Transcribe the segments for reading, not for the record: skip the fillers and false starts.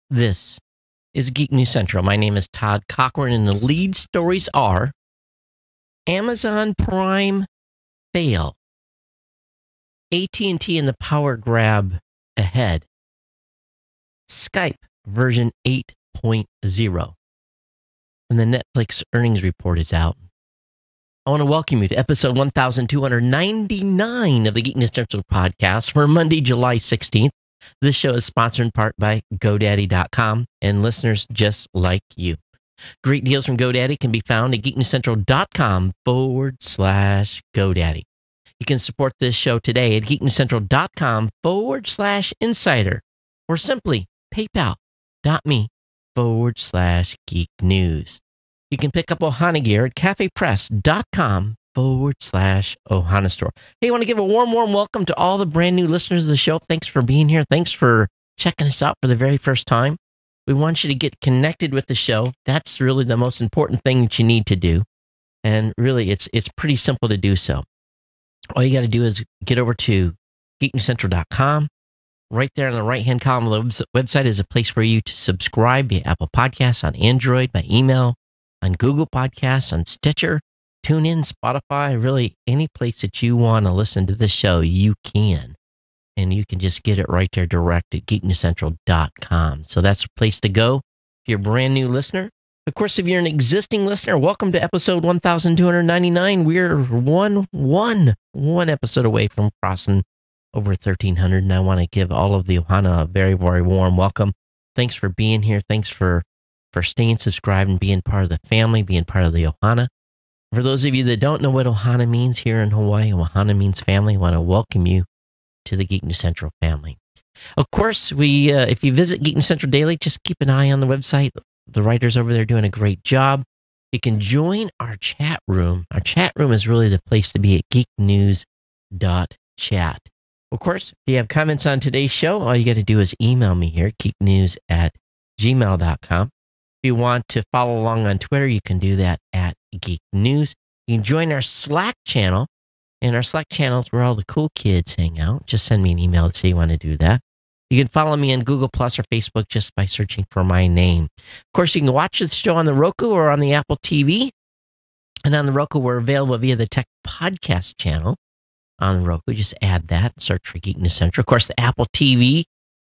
This is Geek News Central. My name is Todd Cochran, and the lead stories are Amazon Prime fail, AT&T and the power grab ahead, Skype version 8.0, and the Netflix earnings report is out. I want to welcome you to episode 1299 of the Geek News Central podcast for Monday, July 16th. This show is sponsored in part by GoDaddy.com and listeners just like you. Great deals from GoDaddy can be found at geeknewscentral.com/GoDaddy. You can support this show today at geeknewscentral.com/insider or simply paypal.me/geeknews. You can pick up Ohana gear at cafepress.com/Ohana store. Hey, I want to give a warm welcome to all the brand new listeners of the show. Thanks for being here. Thanks for checking us out for the very first time. We want you to get connected with the show. That's really the most important thing that you need to do. And really, it's pretty simple to do so. All you got to do is get over to geeknewscentral.com. Right there on the right-hand column of the website is a place for you to subscribe via Apple Podcasts, on Android, by email, on Google Podcasts, on Stitcher, TuneIn, Spotify, really any place that you want to listen to this show, you can. And you can just get it right there direct at geeknewscentral.com. So that's a place to go if you're a brand new listener. Of course, if you're an existing listener, welcome to episode 1299. We're one episode away from crossing over 1,300. And I want to give all of the Ohana a very, very warm welcome. Thanks for being here. Thanks for staying subscribed and being part of the family, being part of the Ohana. For those of you that don't know what Ohana means here in Hawaii, Ohana means family. I want to welcome you to the Geek News Central family. Of course, if you visit Geek News Central Daily, just keep an eye on the website. The writers over there are doing a great job. You can join our chat room. Our chat room is really the place to be at geeknews.chat. Of course, if you have comments on today's show, all you got to do is email me here, geeknews@gmail.com. If you want to follow along on Twitter, you can do that at Geek News. You can join our Slack channel. And our Slack channel is where all the cool kids hang out. Just send me an email to say you want to do that. You can follow me on Google Plus or Facebook just by searching for my name. Of course, you can watch the show on the Roku or on the Apple TV. And on the Roku, we're available via the Tech Podcast channel. On the Roku, just add that, search for Geek News Central. Of course, the Apple TV,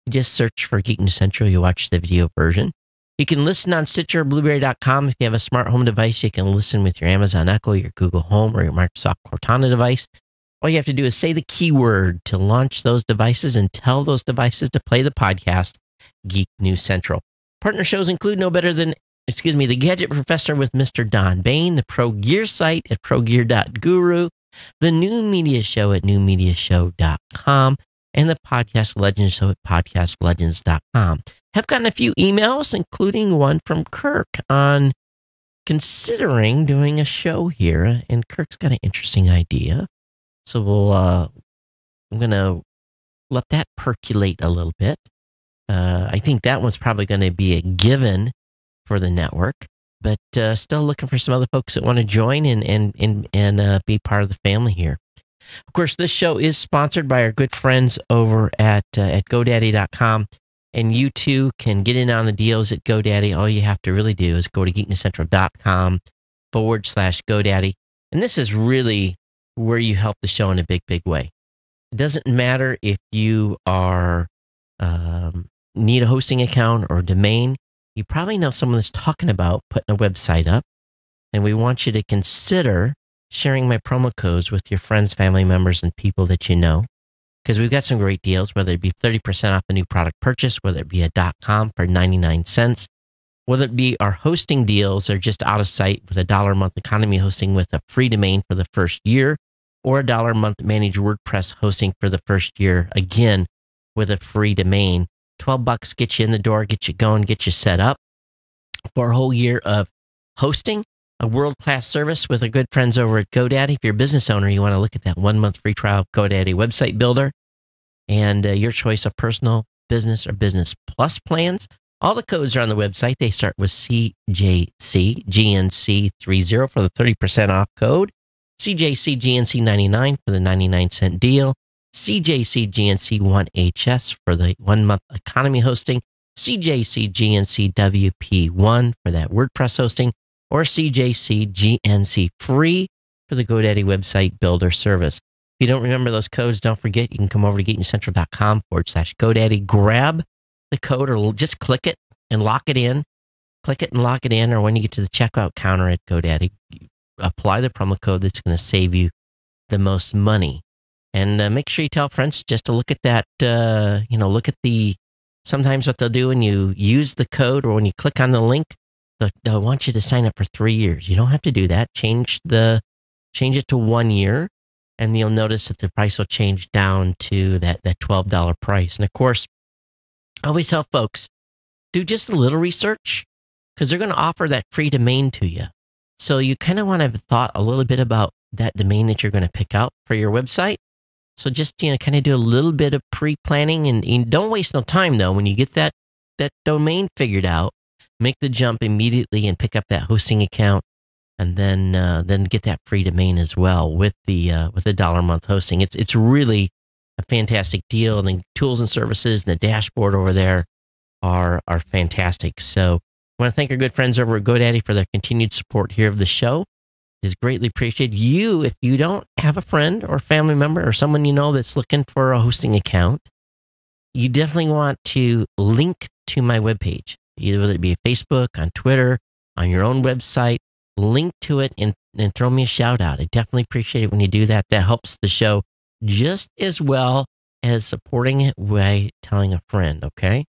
just search for Geek News Central. You watch the video version. You can listen on Stitcher or Blueberry.com. If you have a smart home device, you can listen with your Amazon Echo, your Google Home, or your Microsoft Cortana device. All you have to do is say the keyword to launch those devices and tell those devices to play the podcast, Geek News Central. Partner shows include no better than, the Gadget Professor with Mr. Don Bain, the Pro Gear site at progear.guru, the New Media Show at newmediashow.com, and the Podcast Legends Show at podcastlegends.com. Have gotten a few emails, including one from Kirk on considering doing a show here. And Kirk's got an interesting idea. So I'm going to let that percolate a little bit. I think that one's probably going to be a given for the network, but still looking for some other folks that want to join and be part of the family here. Of course, this show is sponsored by our good friends over at GoDaddy.com. And you too can get in on the deals at GoDaddy. All you have to really do is go to geeknewscentral.com/GoDaddy. And this is really where you help the show in a big, big way. It doesn't matter if you are need a hosting account or a domain. You probably know someone that's talking about putting a website up. And we want you to consider sharing my promo codes with your friends, family members, and people that you know. Because we've got some great deals, whether it be 30% off a new product purchase, whether it be a .com for 99 cents, whether it be our hosting deals are just out of sight with a $1 a month economy hosting with a free domain for the first year, or a $1 a month managed WordPress hosting for the first year, again, with a free domain. $12 gets you in the door, get you going, get you set up for a whole year of hosting, a world-class service with our good friends over at GoDaddy. If you're a business owner, you want to look at that 1 month free trial of GoDaddy Website Builder and your choice of personal, business, or business plus plans. All the codes are on the website. They start with CJCGNC30 for the 30% off code, CJCGNC99 for the 99-cent deal, CJCGNC1HS for the 1 month economy hosting, CJCGNCWP1 for that WordPress hosting, or CJCGNC free for the GoDaddy website builder service. If you don't remember those codes, don't forget, you can come over to geeknewscentral.com/GoDaddy, grab the code, or just click it and lock it in. Click it and lock it in, or when you get to the checkout counter at GoDaddy, apply the promo code that's going to save you the most money. And make sure you tell friends just to look at that, look at sometimes what they'll do when you use the code or when you click on the link, they'll want you to sign up for 3 years. You don't have to do that. Change it to 1 year, and you'll notice that the price will change down to that $12 price. And of course, I always tell folks, do just a little research, because they're going to offer that free domain to you. So you kind of want to have thought a little bit about that domain that you're going to pick out for your website. So just, kind of do a little bit of pre-planning, and don't waste no time, though. When you get that domain figured out, make the jump immediately and pick up that hosting account, and then get that free domain as well with the $1 a month hosting. It's really a fantastic deal, and the tools and services and the dashboard over there are fantastic. So I want to thank our good friends over at GoDaddy for their continued support here of the show. Is greatly appreciated. If you don't have a friend or family member or someone you know that's looking for a hosting account, you definitely want to link to my webpage, either whether it be Facebook, on Twitter, on your own website. Link to it and throw me a shout out. I definitely appreciate it when you do that. That helps the show just as well as supporting it by telling a friend. Okay,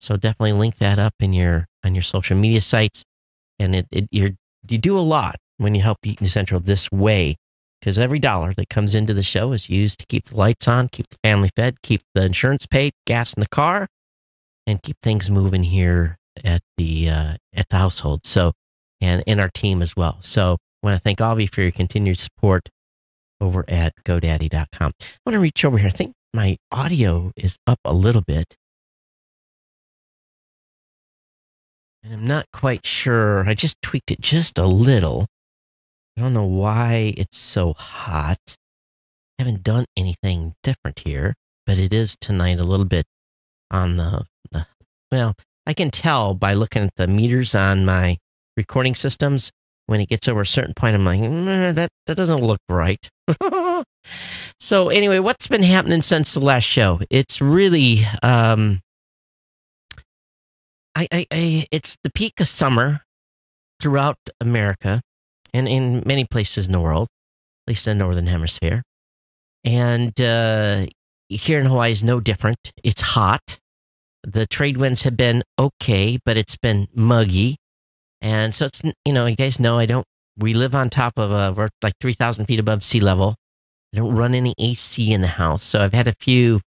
so definitely link that up on your social media sites, and you do a lot when you help Geek News Central this way, because every dollar that comes into the show is used to keep the lights on, keep the family fed, keep the insurance paid, gas in the car, and keep things moving here at the household. So, and in our team as well. So I want to thank all of you for your continued support over at GoDaddy.com. I want to reach over here. I think my audio is up a little bit, and I'm not quite sure. I just tweaked it just a little. I don't know why it's so hot. I haven't done anything different here, but it is tonight a little bit on well, I can tell by looking at the meters on my recording systems. When it gets over a certain point, I'm like, that doesn't look right. So anyway, what's been happening since the last show? It's really, it's the peak of summer throughout America and in many places in the world, at least in the Northern Hemisphere. And here in Hawaii is no different. It's hot. The trade winds have been okay, but it's been muggy. And so it's, you guys know we live on top of, we're like 3,000 feet above sea level. I don't run any AC in the house. So I've had a few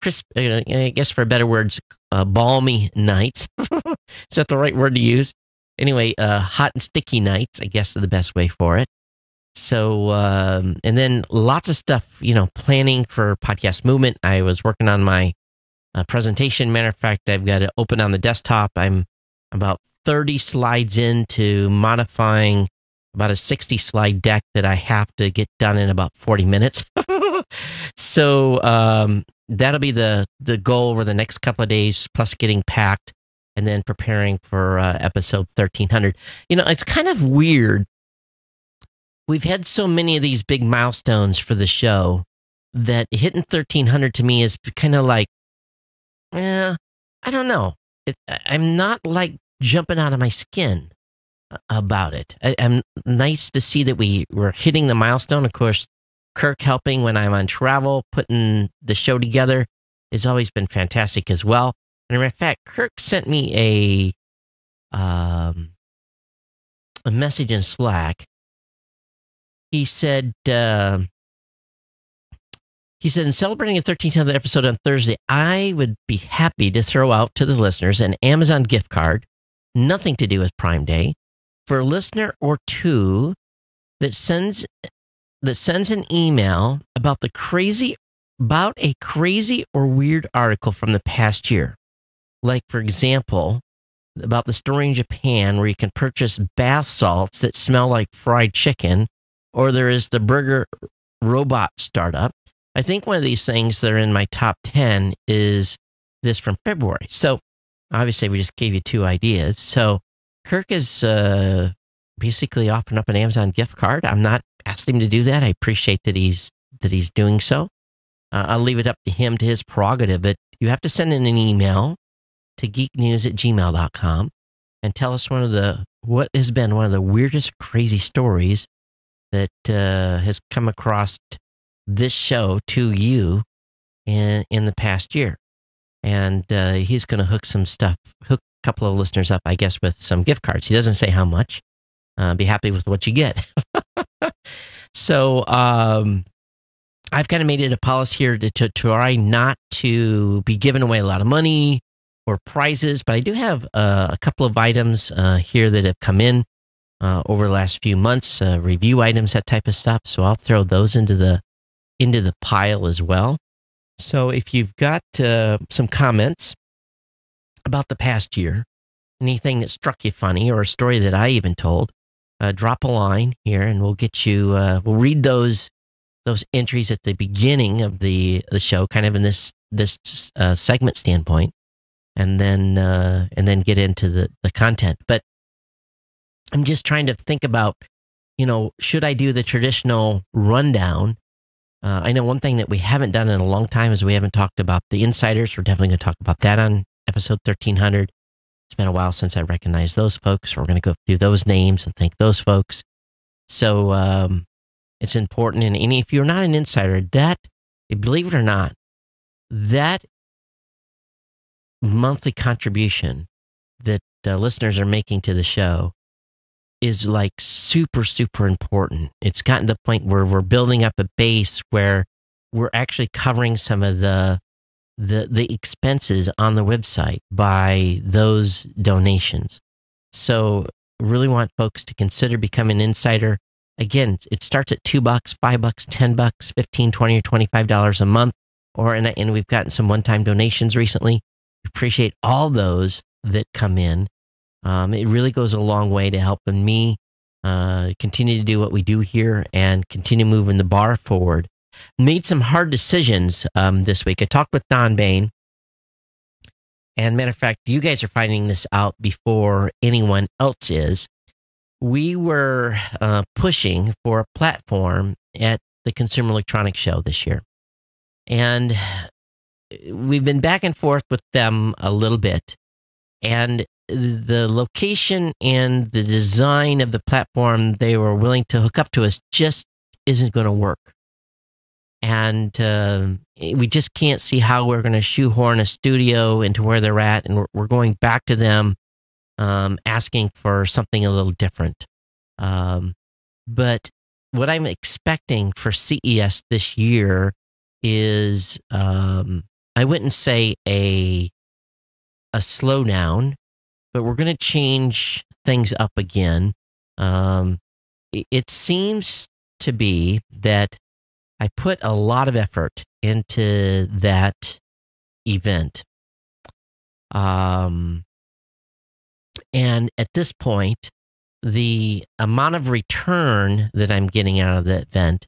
crisp, I guess for better words, balmy nights. Is that the right word to use? Anyway, hot and sticky nights, I guess, are the best way for it. So, and then lots of stuff, planning for Podcast Movement. I was working on my presentation. Matter of fact, I've got it open on the desktop. I'm about 30 slides into modifying about a 60 slide deck that I have to get done in about 40 minutes. So that'll be the goal over the next couple of days, plus getting packed and then preparing for episode 1300. It's kind of weird. We've had so many of these big milestones for the show that hitting 1300 to me is kind of like, I don't know. I'm not like jumping out of my skin about it. I'm nice to see that we're hitting the milestone. Of course, Kirk helping when I'm on travel, putting the show together has always been fantastic as well. And in fact, Kirk sent me a message in Slack. He said, in celebrating a 1300th episode on Thursday, I would be happy to throw out to the listeners an Amazon gift card, nothing to do with Prime Day, for a listener or two that sends an email about a crazy or weird article from the past year. Like, for example, about the story in Japan where you can purchase bath salts that smell like fried chicken, or there is the burger robot startup. I think one of these things that are in my top 10 is this from February. So Obviously, we just gave you 2 ideas. So Kirk is basically offering up an Amazon gift card. I'm not asking him to do that. I appreciate that he's doing so. I'll leave it up to him, to his prerogative. But you have to send in an email to geeknews@gmail.com and tell us what has been one of the weirdest, crazy stories that has come across this show to you in the past year. And he's going to hook a couple of listeners up, I guess, with some gift cards. He doesn't say how much. Be happy with what you get. So I've kind of made it a policy here to try not to be giving away a lot of money or prizes, but I do have a couple of items here that have come in over the last few months, review items, that type of stuff. So I'll throw those into the pile as well. So if you've got some comments about the past year, anything that struck you funny, or a story that I even told, drop a line here and we'll get you, we'll read those entries at the beginning of the show, kind of in this segment standpoint, and then get into the content. But I'm just trying to think about, should I do the traditional rundown? I know one thing that we haven't done in a long time is we haven't talked about the insiders. We're definitely going to talk about that on episode 1300. It's been a while since I recognized those folks. We're going to go through those names and thank those folks. So it's important. And if you're not an insider, believe it or not, that monthly contribution that listeners are making to the show is like super, super important. It's gotten to the point where we're building up a base where we're actually covering some of the expenses on the website by those donations. So really want folks to consider becoming an insider. Again, it starts at $2, $5, $10, $15, $20, or $25 a month. And we've gotten some one-time donations recently. Appreciate all those that come in. It really goes a long way to helping me continue to do what we do here and continue moving the bar forward. Made some hard decisions this week. I talked with Don Bain. And matter of fact, you guys are finding this out before anyone else is. We were pushing for a platform at the Consumer Electronics Show this year. And we've been back and forth with them a little bit. And the location and the design of the platform they were willing to hook up to us just isn't going to work. And we just can't see how we're going to shoehorn a studio into where they're at. And we're going back to them asking for something a little different. But what I'm expecting for CES this year is, I wouldn't say a slowdown, but we're going to change things up again. It seems to be that I put a lot of effort into that event. And at this point, the amount of return that I'm getting out of the event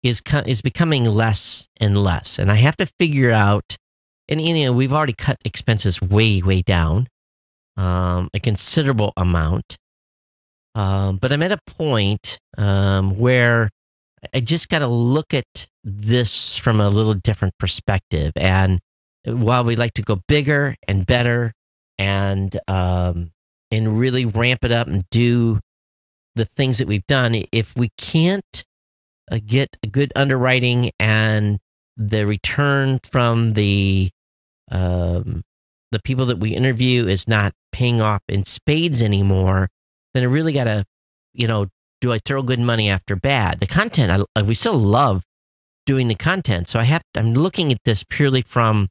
is becoming less and less. And I have to figure out, and we've already cut expenses way, way down, a considerable amount. But I'm at a point where I just got to look at this from a little different perspective. And while we like to go bigger and better and really ramp it up and do the things that we've done, if we can't get a good underwriting and the return from the people that we interview is not paying off in spades anymore, then I really got to, do I throw good money after bad? The content, we still love doing the content. So I'm looking at this purely from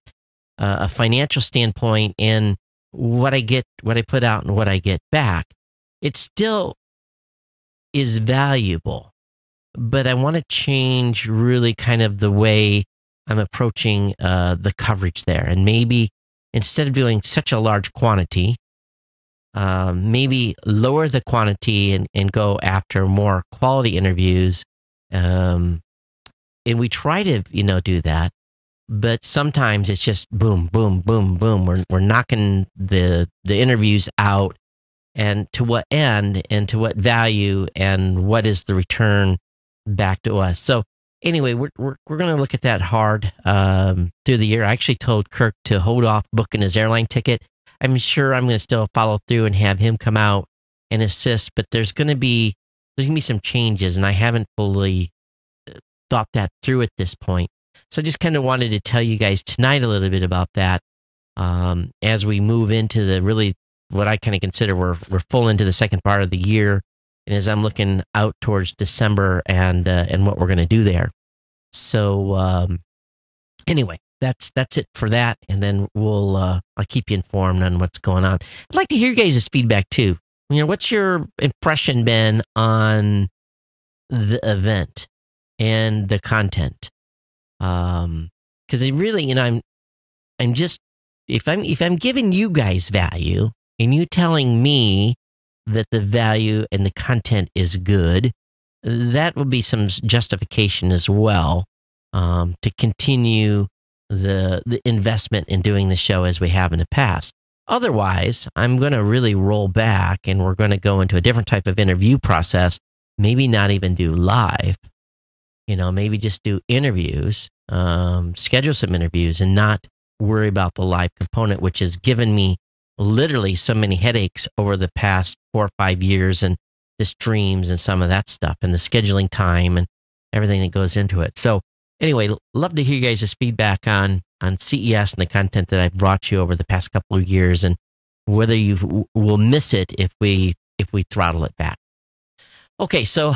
a financial standpoint and what I put out and what I get back. It still is valuable, but I want to change really kind of the way I'm approaching the coverage there. And maybe instead of doing such a large quantity, maybe lower the quantity and go after more quality interviews. And we try to, do that. but sometimes it's just boom, boom, boom, boom. We're knocking the interviews out, and to what end, and to what value, and what is the return back to us. So anyway, we're going to look at that hard through the year. I actually told Kirk to hold off booking his airline ticket. I'm sure I'm going to still follow through and have him come out and assist, but there's going to be some changes, and I haven't fully thought that through at this point. So I just kind of wanted to tell you guys tonight a little bit about that as we move into the really what I kind of consider we're full into the second part of the year, and as I'm looking out towards December and what we're going to do there. So anyway, that's it for that, and then I'll keep you informed on what's going on. I'd like to hear you guys' feedback too. What's your impression been on the event and the content? Because it really, I'm just, if I'm giving you guys value and you telling me that the value and the content is good, that would be some justification as well to continue the investment in doing the show as we have in the past. Otherwise, I'm going to really roll back, and we're going to go into a different type of interview process. Maybe not even do live, maybe just do interviews, schedule some interviews, and not worry about the live component, which has given me literally so many headaches over the past 4 or 5 years, and the streams and some of that stuff, and the scheduling time and everything that goes into it. So anyway, love to hear you guys' feedback on CES and the content that I've brought you over the past couple of years, and whether you will miss it if we throttle it back. Okay, so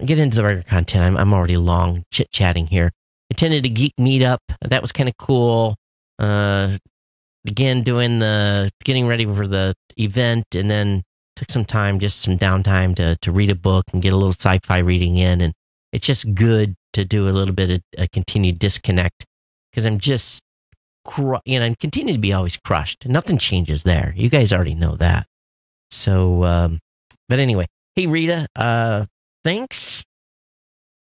get into the regular content. I'm already long chit-chatting here. Attended a Geek meetup. That was kind of cool. Again, getting ready for the event, and then took some downtime to read a book and get a little sci-fi reading in. And it's just good to do a little bit of a continued disconnect, because I'm just, I'm continuing to be always crushed. Nothing changes there. You guys already know that. So, but anyway, hey Rita, thanks.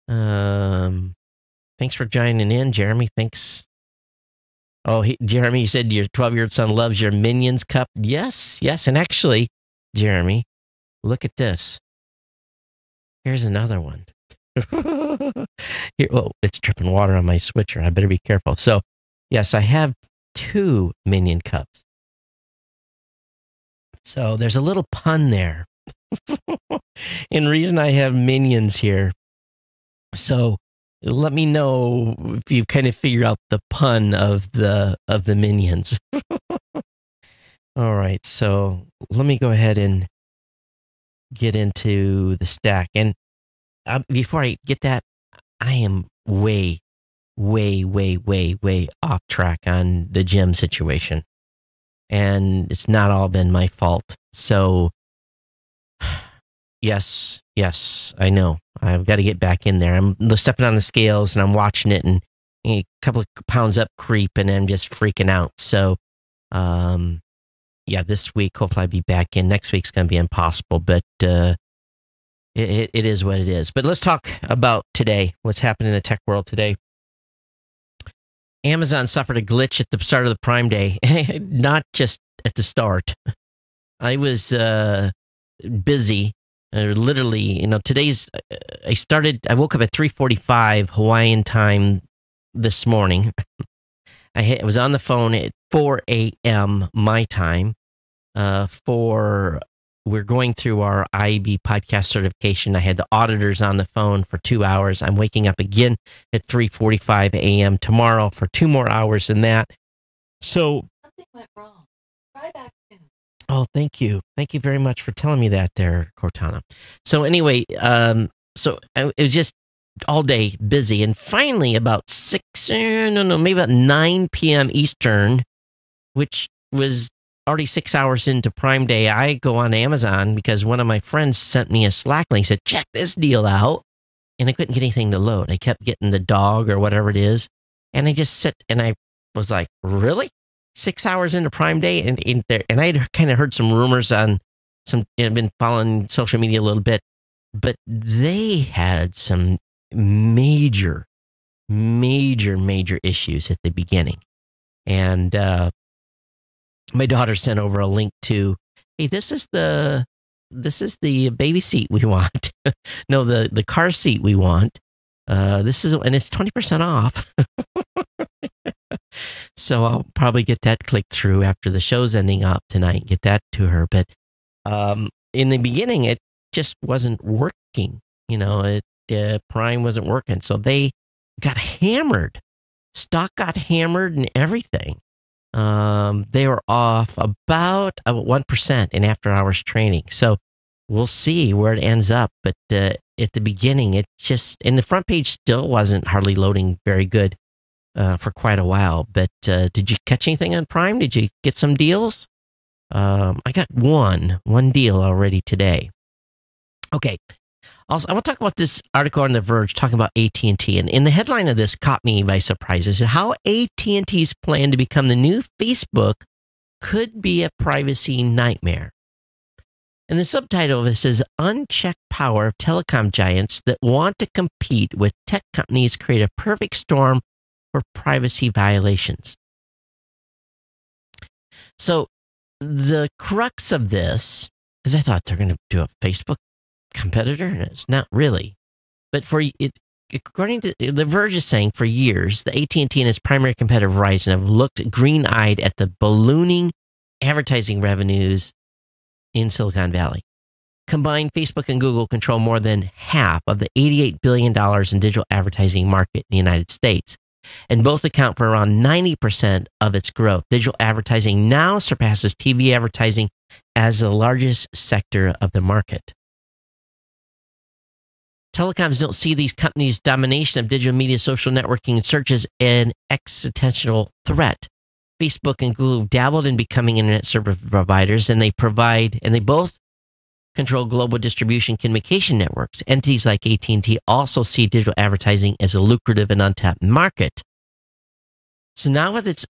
Thanks for joining in, Jeremy. Thanks. Oh, Jeremy, you said your 12-year-old son loves your Minions cup. Yes. And actually, Jeremy, look at this. Here's another one. Here, it's dripping water on my switcher. I better be careful. So, yes, I have 2 Minion cups. So there's a little pun there. And reason I have Minions here. So let me know if you kind of figure out the pun of the Minions. All right, so let me go ahead and get into the stack. And before I get that, I am way off track on the gym situation. And it's not all been my fault. So, yes, I know. I've got to get back in there. I'm stepping on the scales and I'm watching it, and a couple of pounds up creep, and I'm just freaking out. So, this week, hopefully I'll be back in. Next week's going to be impossible, but it is what it is. But let's talk about today, what's happening in the tech world today. Amazon suffered a glitch at the start of the Prime Day, not just at the start. I was busy. Literally, I woke up at 3:45 Hawaiian time this morning. I was on the phone at 4 a.m. my time. We're going through our IAB podcast certification. I had the auditors on the phone for 2 hours. I'm waking up again at 3:45 a.m. tomorrow for 2 more hours in that. So something went wrong. Try back in. Oh, thank you. Thank you very much for telling me that there, Cortana. So anyway, it was just all day busy. And finally about maybe about 9 p.m. Eastern, which was already 6 hours into Prime Day, I go on Amazon because one of my friends sent me a Slack link. He said, check this deal out. And I couldn't get anything to load. I kept getting the dog or whatever it is. And I just sit and I was like, really? 6 hours into Prime Day? And I had kind of heard some rumors on I've been following social media a little bit, but they had some major major issues at the beginning. And my daughter sent over a link to, hey, this is the baby seat we want. No, the car seat we want. And it's 20% off. So I'll probably get that clicked through after the show's ending up tonight, get that to her. But in the beginning, it just wasn't working. Prime wasn't working. So they got hammered. Stock got hammered and everything. They were off about 1% in after hours trading. So we'll see where it ends up. But at the beginning, it just, and the front page still wasn't hardly loading very good for quite a while. But did you catch anything on Prime? Did you get some deals? I got one deal already today. Okay. Also, I want to talk about this article on The Verge talking about AT&T. And in the headline of this caught me by surprise. It said, how AT&T's plan to become the new Facebook could be a privacy nightmare. And the subtitle of it says, unchecked power of telecom giants that want to compete with tech companies create a perfect storm for privacy violations. So the crux of this, because I thought they're going to do a Facebook competitor, and it's not really. But according to The Verge is saying, for years, the AT&T and its primary competitor Verizon have looked green-eyed at the ballooning advertising revenues in Silicon Valley. Combined, Facebook and Google control more than half of the $88 billion in digital advertising market in the United States, and both account for around 90% of its growth. Digital advertising now surpasses TV advertising as the largest sector of the market. Telecoms don't see these companies' domination of digital media, social networking, and search as an existential threat. Facebook and Google dabbled in becoming internet service providers, and they both control global distribution communication networks. Entities like AT&T also see digital advertising as a lucrative and untapped market. So now with its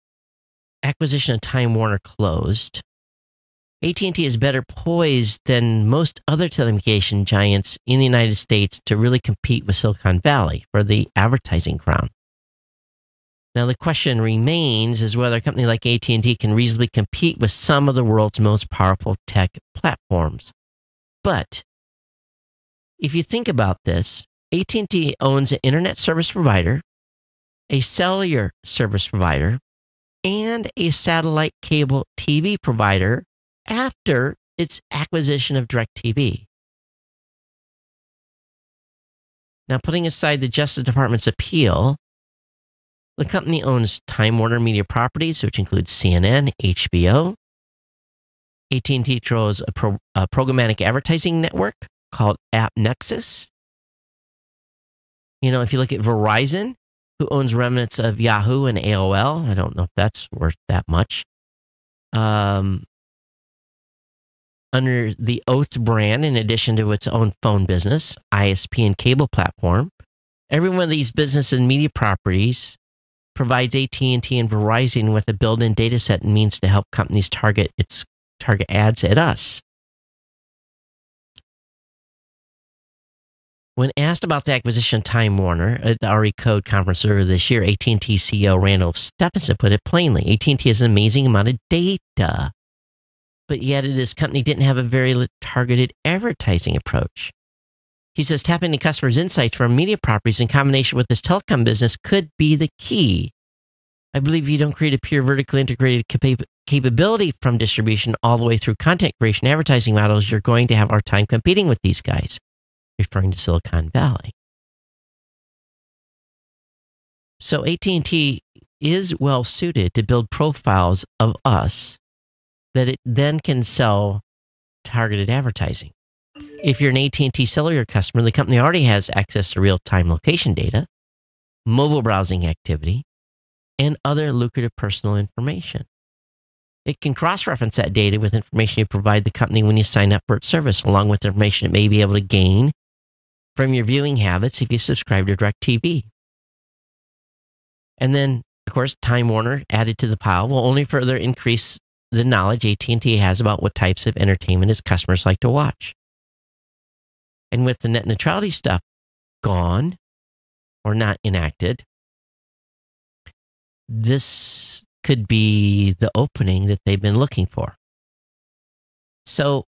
acquisition of Time Warner closed, AT&T is better poised than most other telecommunication giants in the United States to really compete with Silicon Valley for the advertising crown. Now, the question remains is whether a company like AT&T can reasonably compete with some of the world's most powerful tech platforms. But if you think about this, AT&T owns an internet service provider, a cellular service provider, and a satellite cable TV provider after its acquisition of DirecTV. Now, putting aside the Justice Department's appeal, the company owns Time Warner Media Properties, which includes CNN, HBO. AT&T controls a programmatic advertising network called AppNexus. If you look at Verizon, who owns remnants of Yahoo and AOL, I don't know if that's worth that much. Under the Oath brand, in addition to its own phone business, ISP, and cable platform, every one of these business and media properties provides AT&T and Verizon with a built-in data set and means to help companies target ads at us. When asked about the acquisition of Time Warner at the RE Code conference earlier this year, AT&T CEO Randall Stephenson put it plainly, AT&T has an amazing amount of data, but yet this company didn't have a very targeted advertising approach. He says tapping the customers' insights from media properties in combination with this telecom business could be the key. I believe if you don't create a pure vertically integrated capability from distribution all the way through content creation advertising models, you're going to have our time competing with these guys, referring to Silicon Valley. So AT&T is well suited to build profiles of us that it then can sell targeted advertising. If you're an AT&T cellular customer, the company already has access to real-time location data, mobile browsing activity, and other lucrative personal information. It can cross-reference that data with information you provide the company when you sign up for its service, along with information it may be able to gain from your viewing habits if you subscribe to DirecTV. And then, of course, Time Warner added to the pile will only further increase the knowledge AT&T has about what types of entertainment its customers like to watch. And with the net neutrality stuff gone or not enacted, this could be the opening that they've been looking for. So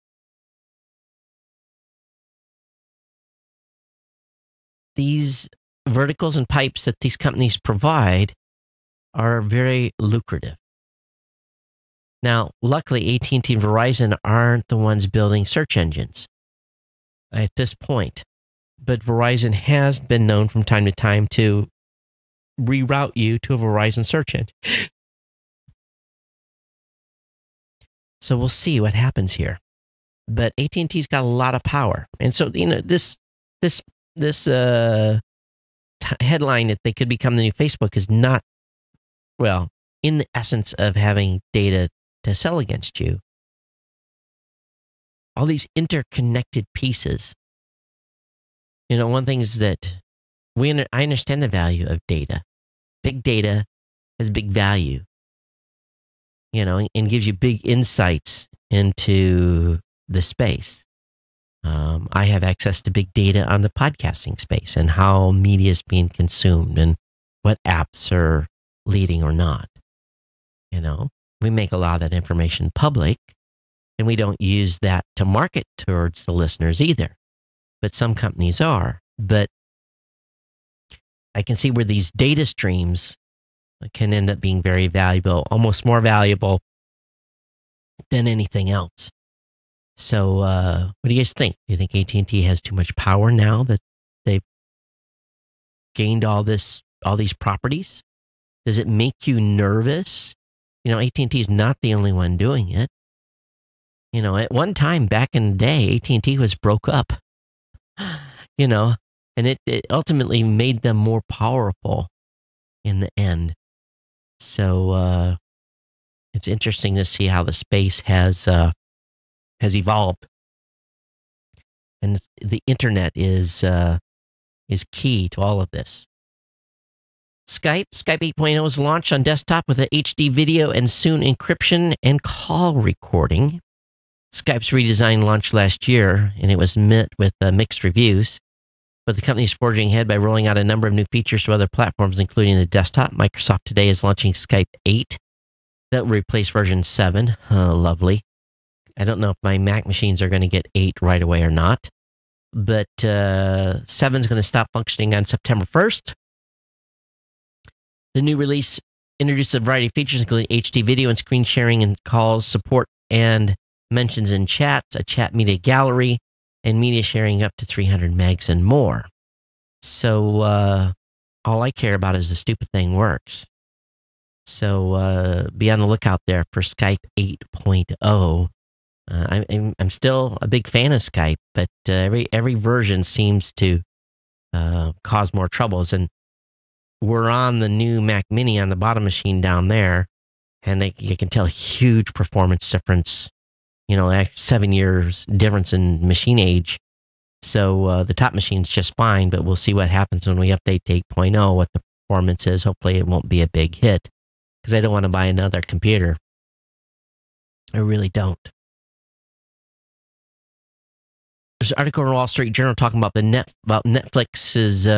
these verticals and pipes that these companies provide are very lucrative. Now, luckily, AT&T and Verizon aren't the ones building search engines at this point. But Verizon has been known from time to time to reroute you to a Verizon search engine. So we'll see what happens here. But AT&T's got a lot of power. And so, this headline that they could become the new Facebook is not, well, in the essence of having data to sell against you. All these interconnected pieces. One thing is that I understand the value of data. Big data has big value, and gives you big insights into the space. I have access to big data on the podcasting space and how media is being consumed and what apps are leading or not. We make a lot of that information public, and we don't use that to market towards the listeners either. But some companies are. But I can see where these data streams can end up being very valuable, almost more valuable than anything else. So what do you guys think? Do you think AT&T has too much power now that they've gained all these properties? Does it make you nervous? AT&T is not the only one doing it. At one time back in the day, AT&T was broke up. And it ultimately made them more powerful in the end. So it's interesting to see how the space has evolved, and the internet is key to all of this. Skype 8.0 is launched on desktop with a HD video and soon encryption and call recording. Skype's redesign launched last year, and it was met with mixed reviews. But the company is forging ahead by rolling out a number of new features to other platforms, including the desktop. Microsoft today is launching Skype 8. That will replace version 7. Oh, lovely. I don't know if my Mac machines are going to get 8 right away or not. But 7 is going to stop functioning on September 1st. The new release introduces a variety of features, including HD video and screen sharing and calls, support and mentions in chats, a chat media gallery, and media sharing up to 300 megs and more. So all I care about is the stupid thing works. So be on the lookout there for Skype 8.0. I'm still a big fan of Skype, but every version seems to cause more troubles. And we're on the new Mac Mini on the bottom machine down there, and you can tell a huge performance difference. 7 years difference in machine age. So the top machine's just fine, but we'll see what happens when we update to 8.0, what the performance is. Hopefully it won't be a big hit, because I don't want to buy another computer. I really don't. There's an article in the Wall Street Journal talking about Netflix's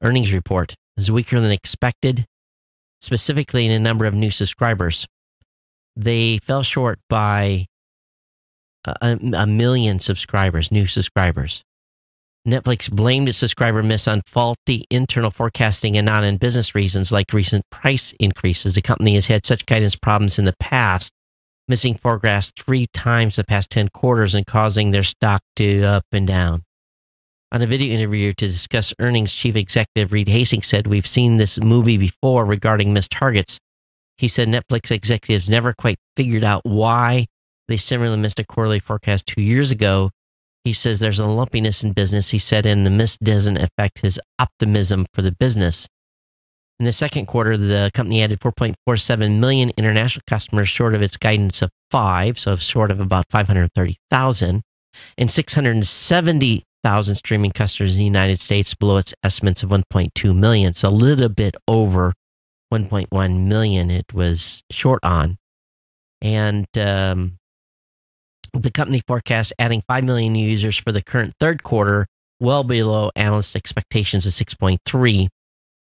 earnings report. It was weaker than expected, specifically in the number of new subscribers. They fell short by a million subscribers, new subscribers. Netflix blamed its subscriber miss on faulty internal forecasting and not on business reasons like recent price increases. The company has had such guidance problems in the past, missing forecasts 3 times the past 10 quarters and causing their stock to up and down. On a video interview to discuss earnings, Chief Executive Reed Hastings said, "We've seen this movie before regarding missed targets." He said Netflix executives never quite figured out why they similarly missed a quarterly forecast 2 years ago. He says there's a lumpiness in business, he said, and the miss doesn't affect his optimism for the business. In the second quarter, the company added 4.47 million international customers, short of its guidance of 5, so short of about 530,000, and 670,000 streaming customers in the United States, below its estimates of 1.2 million, so a little bit over 1.1 million it was short on. And the company forecasts adding 5 million new users for the current third quarter, well below analyst expectations of 6.3.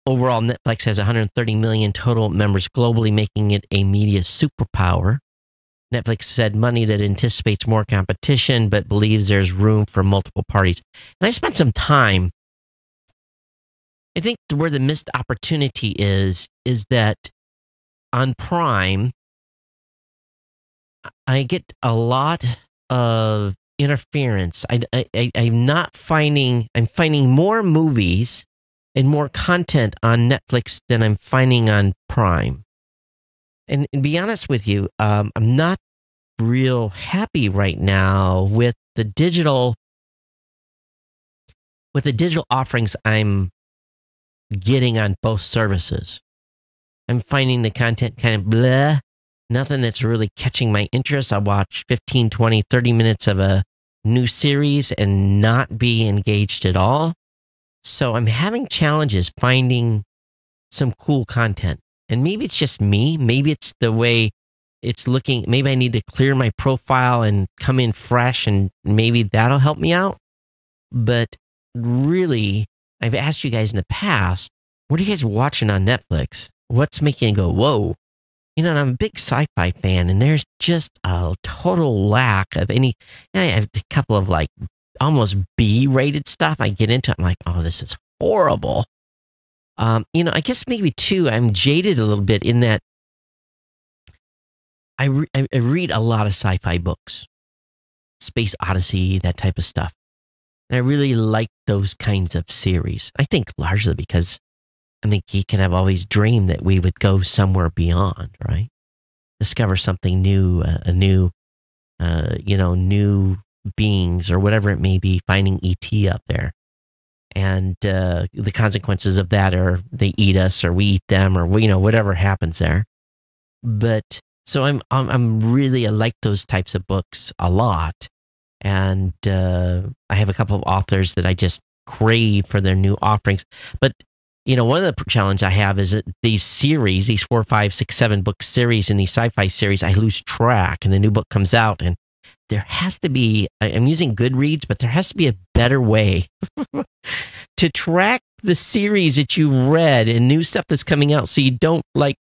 Overall, Netflix has 130 million total members globally, making it a media superpower. Netflix said Monday that anticipates more competition, but believes there's room for multiple parties. And I spent some time. I think where the missed opportunity is that on Prime, I get a lot of interference. I'm finding more movies and more content on Netflix than I'm finding on Prime. And to be honest with you, I'm not real happy right now with the digital offerings I'm getting on both services. I'm finding the content kind of blah, nothing that's really catching my interest. I'll watch 15, 20, 30 minutes of a new series and not be engaged at all. So I'm having challenges finding some cool content. And maybe it's just me. Maybe it's the way it's looking. Maybe I need to clear my profile and come in fresh, and maybe that'll help me out. But really, I've asked you guys in the past, what are you guys watching on Netflix? What's making you go, whoa? And I'm a big sci-fi fan, and there's just a total lack of any. I have a couple of like almost B-rated stuff I get into. I'm like, oh, this is horrible. I guess maybe too, I'm jaded a little bit in that I read a lot of sci-fi books, Space Odyssey, that type of stuff. And I really like those kinds of series. I think largely because I'm a geek and I've always dreamed that we would go somewhere beyond, right? Discover something new, new beings or whatever it may be, finding ET up there. And the consequences of that are they eat us or we eat them or whatever happens there. But so I'm really, I like those types of books a lot. And I have a couple of authors that I just crave for their new offerings. But one of the challenge I have is that these series, these 4, 5, 6, 7 book series and these sci-fi series, I lose track, and the new book comes out, and there has to be, I'm using Goodreads, but there has to be a better way to track the series that you've read and new stuff that's coming out, so you don't, like,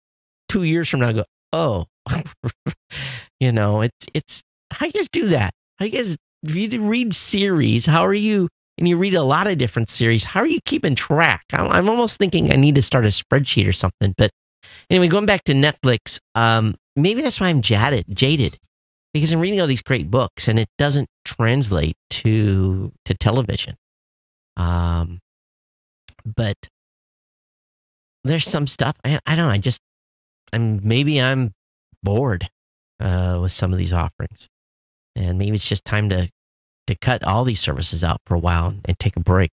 2 years from now go, oh, it's, how do you guys do that? How you guys, if you read series, how are you, and you read a lot of different series, how are you keeping track? I'm almost thinking I need to start a spreadsheet or something. But anyway, going back to Netflix, maybe that's why I'm jaded, because I'm reading all these great books and it doesn't translate to television. But there's some stuff, I don't know, I'm bored with some of these offerings. And maybe it's just time to cut all these services out for a while and take a break.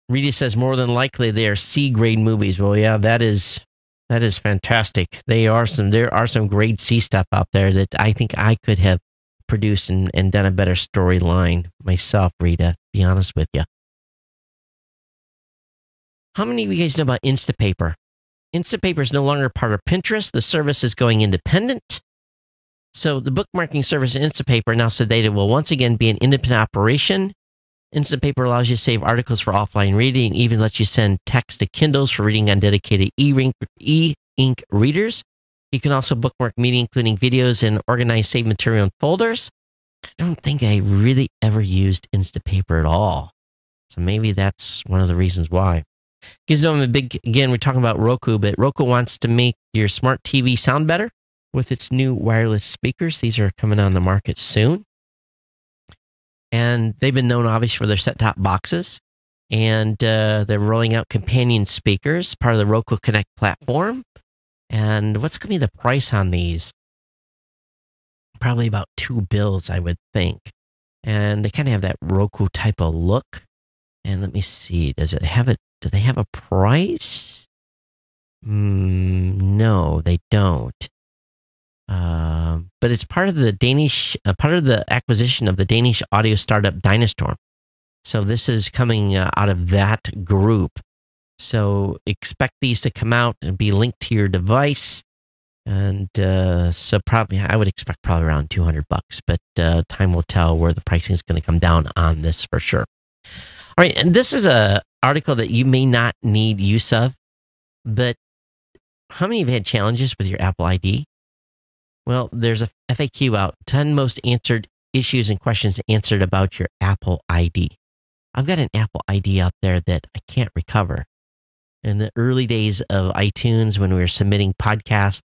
Rita says more than likely they are C-grade movies. Well, yeah, that is fantastic. There are some grade C stuff out there that I think I could have produced and done a better storyline myself, Rita, to be honest with you. How many of you guys know about Instapaper? Instapaper is no longer part of Pinterest. The service is going independent. So the bookmarking service Instapaper now said they will once again be an independent operation. Instapaper allows you to save articles for offline reading and even lets you send text to Kindles for reading on dedicated e-ink readers. You can also bookmark media, including videos, and organize saved material in folders. I don't think I really ever used Instapaper at all. So maybe that's one of the reasons why. You guys know again, we're talking about Roku, but Roku wants to make your smart TV sound better with its new wireless speakers. These are coming on the market soon. And they've been known, obviously, for their set-top boxes. And they're rolling out companion speakers, part of the Roku Connect platform. And what's going to be the price on these? Probably about $2, I would think. And they kind of have that Roku type of look. And let me see, do they have a price? No, they don't. But it's part of the acquisition of the Danish audio startup Dynastorm. So this is coming out of that group. So expect these to come out and be linked to your device. And so probably, I would expect probably around $200, but time will tell where the pricing is going to come down on this for sure. All right, and this is a article that you may not need use of, but how many of you had challenges with your Apple ID? Well, there's a FAQ out, 10 most answered issues and questions answered about your Apple ID. I've got an Apple ID out there that I can't recover. In the early days of iTunes, when we were submitting podcasts,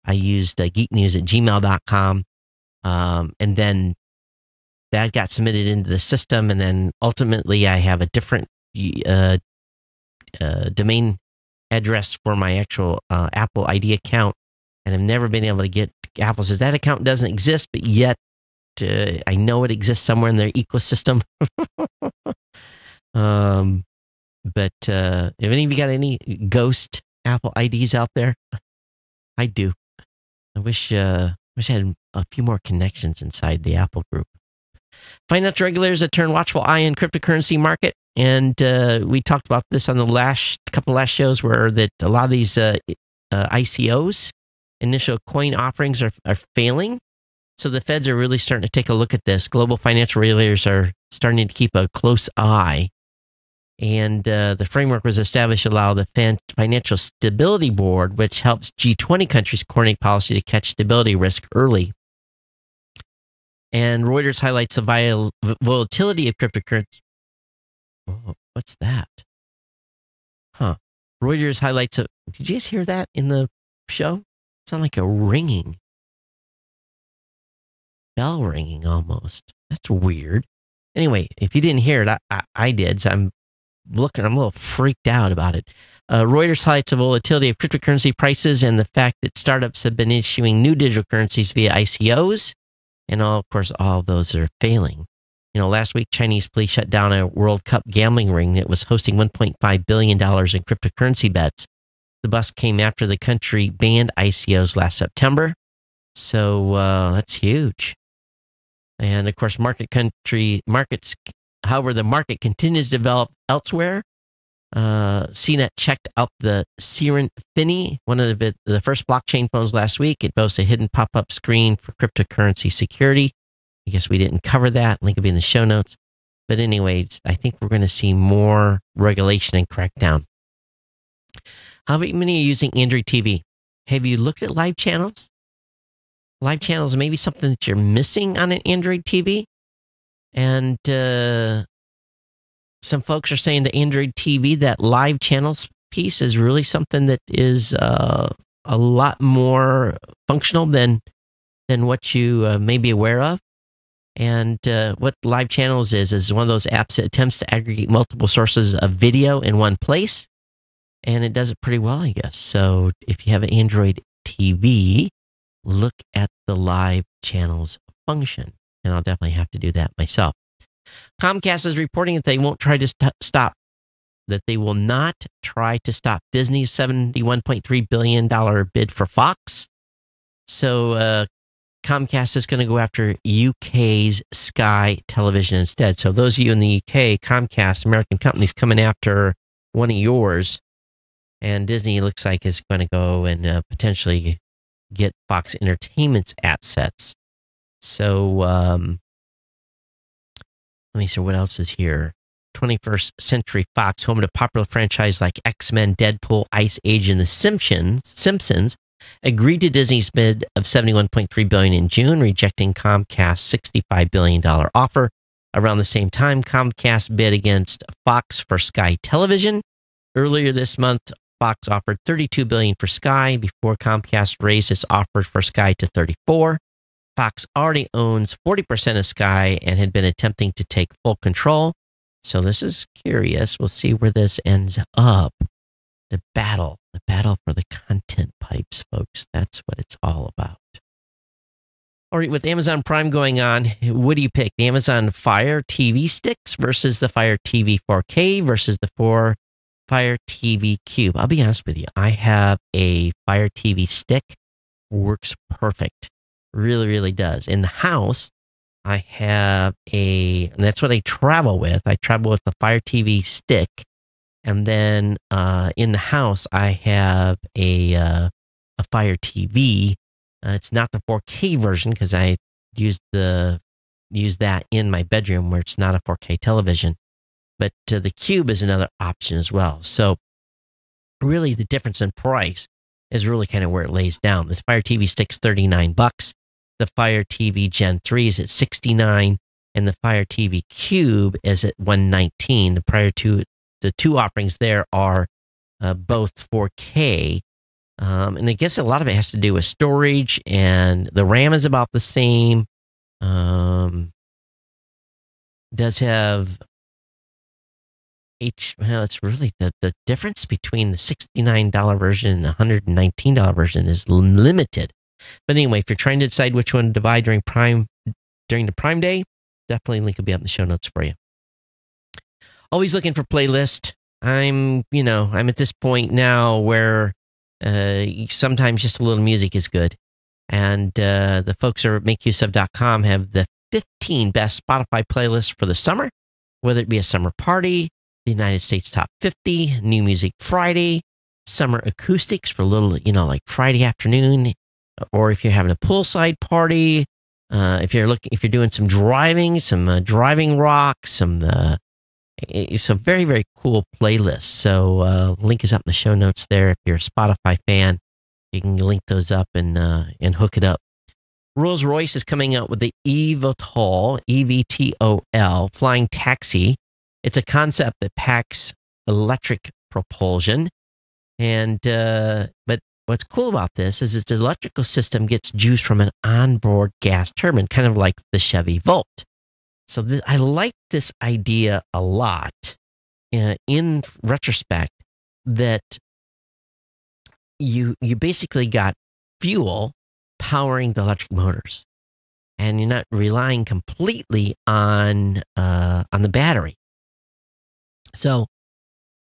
I used geeknews@gmail.com. And then that got submitted into the system. And then ultimately I have a different domain address for my actual Apple ID account. And I've never been able to get, Apple says that account doesn't exist, but yet I know it exists somewhere in their ecosystem. But if any of you got any ghost Apple IDs out there, I do. I wish I had a few more connections inside the Apple group. Financial regulators that turn watchful eye in cryptocurrency market. And we talked about this on the couple last shows, where that a lot of these ICOs, initial coin offerings, are failing. So the feds are really starting to take a look at this. Global financial regulators are starting to keep a close eye. And the framework was established to allow the Financial Stability Board, which helps G20 countries coordinate policy to catch stability risk early. And Reuters highlights the volatility of cryptocurrency. Oh, what's that? Huh. Reuters highlights did you guys hear that in the show? It sounded like a ringing. Bell ringing almost. That's weird. Anyway, if you didn't hear it, I did. So I'm a little freaked out about it. Reuters highlights the volatility of cryptocurrency prices and the fact that startups have been issuing new digital currencies via ICOs. And of course, all of those are failing. Last week, Chinese police shut down a World Cup gambling ring that was hosting $1.5 billion in cryptocurrency bets. The bust came after the country banned ICOs last September. So that's huge. And of course, markets, however, the market continues to develop elsewhere. CNET checked out the Siren Finny, one of the first blockchain phones last week. It boasts a hidden pop-up screen for cryptocurrency security. I guess we didn't cover that. Link will be in the show notes. But anyways, I think we're going to see more regulation and crackdown. How many are using Android TV? Have you looked at live channels? Live channels may be something that you're missing on an Android TV. And some folks are saying the Android TV, that live channels piece, is really something that is a lot more functional than what you may be aware of. And what Live Channels is one of those apps that attempts to aggregate multiple sources of video in one place. And it does it pretty well, I guess. So if you have an Android TV, look at the Live Channels function. And I'll definitely have to do that myself. Comcast is reporting that they won't try to they will not try to stop Disney's $71.3 billion bid for Fox. So Comcast is going to go after UK's Sky Television instead. So those of you in the UK, Comcast, American companies, coming after one of yours. And Disney looks like is going to go and potentially get Fox Entertainment's assets. So let me see what else is here. 21st Century Fox, home to popular franchise like X-Men, Deadpool, Ice Age, and The Simpsons, agreed to Disney's bid of $71.3 billion in June, rejecting Comcast's $65 billion offer. Around the same time, Comcast bid against Fox for Sky Television. Earlier this month, Fox offered $32 billion for Sky before Comcast raised its offer for Sky to $34 billion. Fox already owns 40% of Sky and had been attempting to take full control. So this is curious. We'll see where this ends up. The battle for the content pipes, folks. That's what it's all about. All right, with Amazon Prime going on, what do you pick? The Amazon Fire TV sticks versus the Fire TV 4K versus the Fire TV Cube. I'll be honest with you. I have a Fire TV stick. Works perfect. Really, really does. In the house, I have and that's what I travel with. I travel with the Fire TV stick. And then in the house, I have a Fire TV. It's not the 4K version because I use that in my bedroom where it's not a 4K television. but the Cube is another option as well. So really the difference in price is really kind of where it lays down. The Fire TV Stick's $39. The Fire TV Gen 3 is at $69, and the Fire TV Cube is at $119. The two offerings there are both 4K. And I guess a lot of it has to do with storage, and the RAM is about the same. Does have well, it's really the difference between the $69 version and the $119 version is limited. But anyway, if you're trying to decide which one to buy during the Prime Day, definitely link will be up in the show notes for you. Always looking for playlist. I'm at this point now where sometimes just a little music is good. And the folks at makeuseof.com have the 15 best Spotify playlists for the summer, whether it be a summer party, the United States Top 50, New Music Friday, Summer Acoustics for a little, like Friday afternoon, or if you're having a poolside party, if you're doing some driving rock, some very, very cool playlists. So link is up in the show notes there. If you're a Spotify fan, you can link those up and hook it up. Rolls-Royce is coming out with the Yveltal, EVTOL, flying taxi. It's a concept that packs electric propulsion. And but what's cool about this is its electrical system gets juice from an onboard gas turbine, kind of like the Chevy Volt. So I like this idea a lot in retrospect, that you basically got fuel powering the electric motors, and you're not relying completely on the battery. So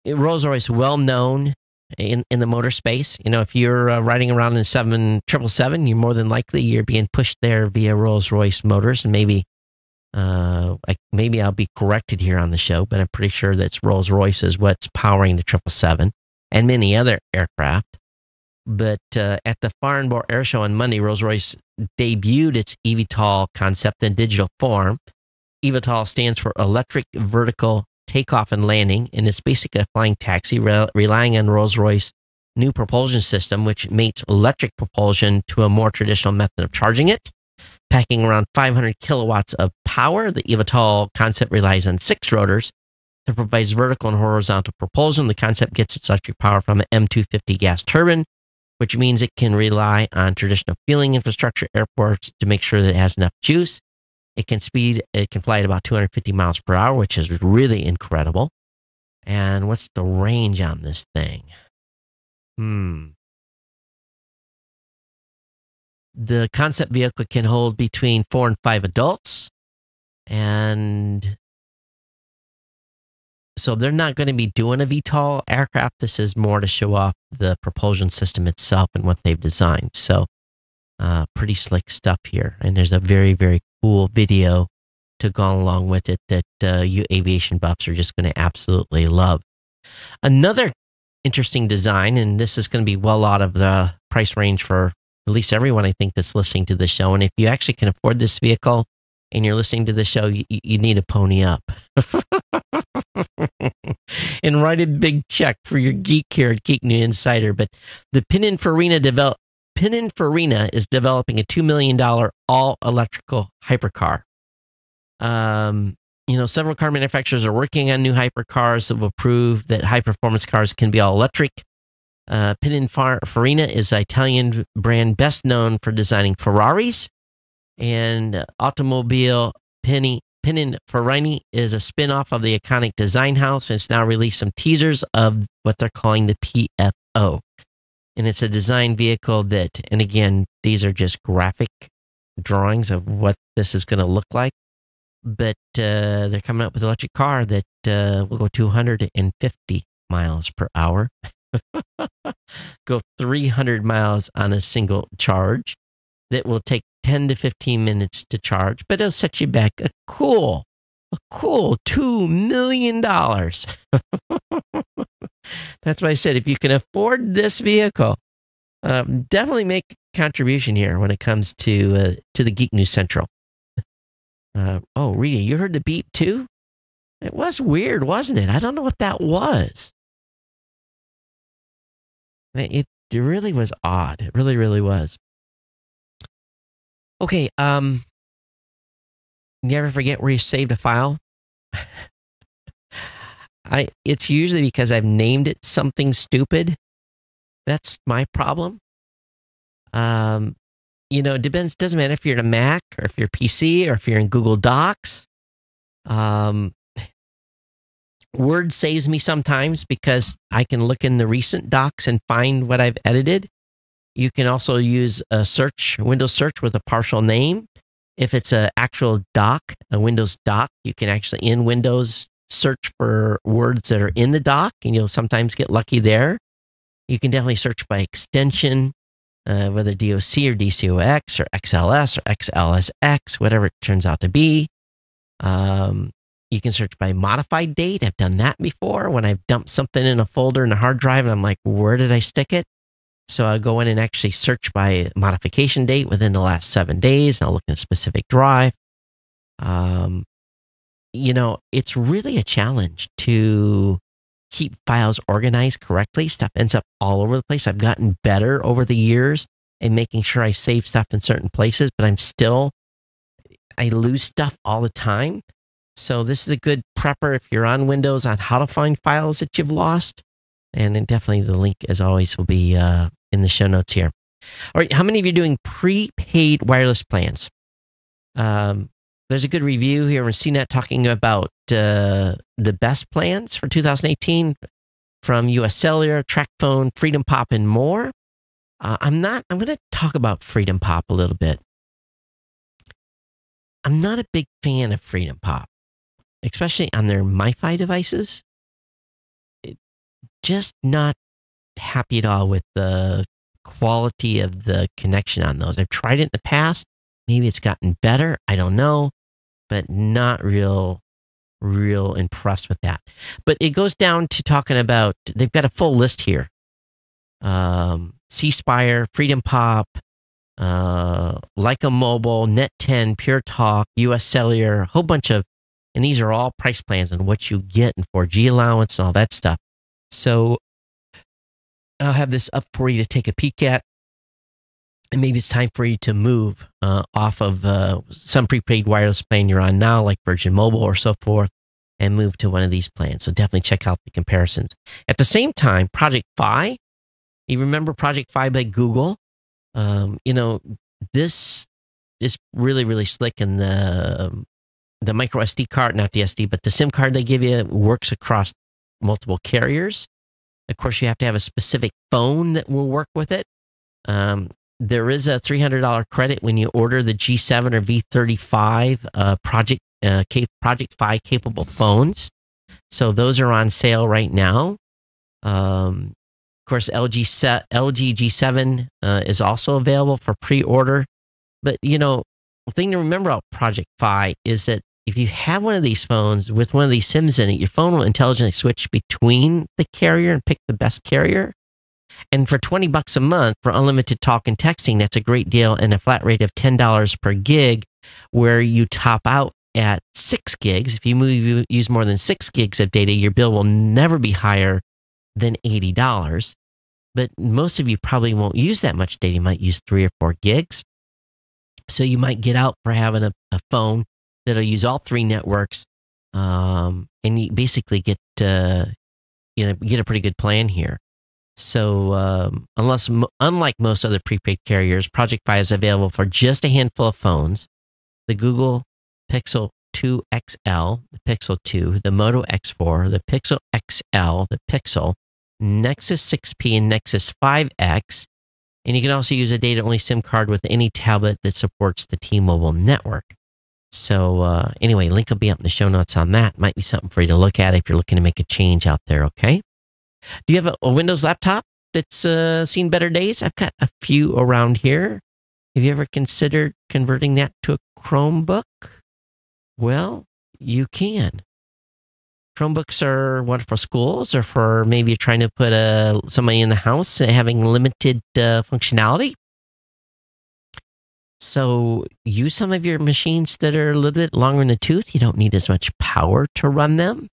Rolls-Royce, well known in the motor space. If you're riding around in a 777, you're more than likely you're being pushed there via Rolls-Royce motors. And maybe I'll be corrected here on the show, but I'm pretty sure that's Rolls-Royce is what's powering the 777 and many other aircraft. But at the Farnborough Air Show on Monday, Rolls-Royce debuted its Yveltal concept in digital form. Yveltal stands for Electric Vertical Takeoff and Landing, and it's basically a flying taxi relying on Rolls-Royce new propulsion system, which mates electric propulsion to a more traditional method of charging it. Packing around 500 kilowatts of power, the Yveltal concept relies on 6 rotors that provides vertical and horizontal propulsion. The concept gets its electric power from an M250 gas turbine, which means it can rely on traditional fueling infrastructure airports to make sure that it has enough juice. It can fly at about 250 miles per hour, which is really incredible. And what's the range on this thing? The concept vehicle can hold between 4 and 5 adults. And so they're not going to be doing a VTOL aircraft. This is more to show off the propulsion system itself and what they've designed. So pretty slick stuff here. And there's a very, very cool video to go along with it that you aviation buffs are just going to absolutely love. Another interesting design, and this is going to be well out of the price range for at least everyone I think that's listening to the show. And if you actually can afford this vehicle and you're listening to the show, you need to pony up and write a big check for your geek here at Geek New Insider. But the Pininfarina is developing a $2 million all-electrical hypercar. Several car manufacturers are working on new hypercars that will prove that high-performance cars can be all-electric. Pininfarina is an Italian brand best known for designing Ferraris, and Automobile Pininfarina is a spin-off of the iconic design house, and it's now released some teasers of what they're calling the PFO. And it's a design vehicle that, and again, these are just graphic drawings of what this is going to look like. But they're coming up with an electric car that will go 250 miles per hour, go 300 miles on a single charge. That will take 10 to 15 minutes to charge, but it'll set you back a cool $2 million. That's why I said, if you can afford this vehicle, definitely make a contribution here when it comes to the Geek News Central. Rita, you heard the beep too? It was weird, wasn't it? I don't know what that was. It really was odd. It really, really was. Okay, you ever forget where you saved a file? It's usually because I've named it something stupid. That's my problem. It doesn't matter if you're in a Mac or if you're PC or if you're in Google Docs. Word saves me sometimes because I can look in the recent docs and find what I've edited. You can also use a Windows search with a partial name. If it's an actual doc, a Windows doc, you can actually in Windows search for words that are in the doc, and you'll sometimes get lucky there. You can definitely search by extension, whether DOC or DCOX or XLS or XLSX, whatever it turns out to be. You can search by modified date. I've done that before when I've dumped something in a folder in a hard drive and I'm like, where did I stick it? So I'll go in and actually search by modification date within the last 7 days. And I'll look in a specific drive. It's really a challenge to keep files organized correctly. Stuff ends up all over the place. I've gotten better over the years in making sure I save stuff in certain places, but I lose stuff all the time. So this is a good prepper if you're on Windows on how to find files that you've lost. And then definitely the link, as always, will be in the show notes here. All right, how many of you are doing prepaid wireless plans? There's a good review here in CNET talking about the best plans for 2018 from US Cellular, TracFone, Freedom Pop, and more. I'm going to talk about Freedom Pop a little bit. I'm not a big fan of Freedom Pop, especially on their MiFi devices. Just not happy at all with the quality of the connection on those. I've tried it in the past. Maybe it's gotten better. I don't know, but not real impressed with that. But it goes down to talking about, they've got a full list here. C Spire, Freedom Pop, Leica Mobile, Net 10, Pure Talk, US Cellular, a whole bunch of, and these are all price plans and what you get and 4G allowance and all that stuff. So I'll have this up for you to take a peek at. And maybe it's time for you to move off of some prepaid wireless plan you're on now, like Virgin Mobile or so forth, and move to one of these plans. So definitely check out the comparisons. At the same time, Project Fi, you remember Project Fi by Google? This is really, really slick, and the micro SD card, not the SD, but the SIM card they give you works across multiple carriers. Of course, you have to have a specific phone that will work with it. There is a $300 credit when you order the G7 or V35 Project Fi capable phones. So those are on sale right now. Of course, LG G7 is also available for pre-order. But, the thing to remember about Project Fi is that if you have one of these phones with one of these SIMs in it, your phone will intelligently switch between the carrier and pick the best carrier. And for $20 a month for unlimited talk and texting, that's a great deal, and a flat rate of $10 per gig, where you top out at 6 gigs. If you use more than 6 gigs of data, your bill will never be higher than $80. But most of you probably won't use that much data. You might use 3 or 4 gigs. So you might get out for having a phone that'll use all 3 networks, and you basically get a pretty good plan here. So unlike most other prepaid carriers, Project Fi is available for just a handful of phones: the Google Pixel 2 XL, the Pixel 2, the Moto X4, the Pixel XL, the Pixel, Nexus 6P, and Nexus 5X. And you can also use a data-only SIM card with any tablet that supports the T-Mobile network. So anyway, link will be up in the show notes on that. Might be something for you to look at if you're looking to make a change out there, okay? Do you have a Windows laptop that's seen better days? I've got a few around here. Have you ever considered converting that to a Chromebook? Well, you can. Chromebooks are wonderful schools, or for maybe you're trying to put somebody in the house having limited functionality. So use some of your machines that are a little bit longer in the tooth. You don't need as much power to run them.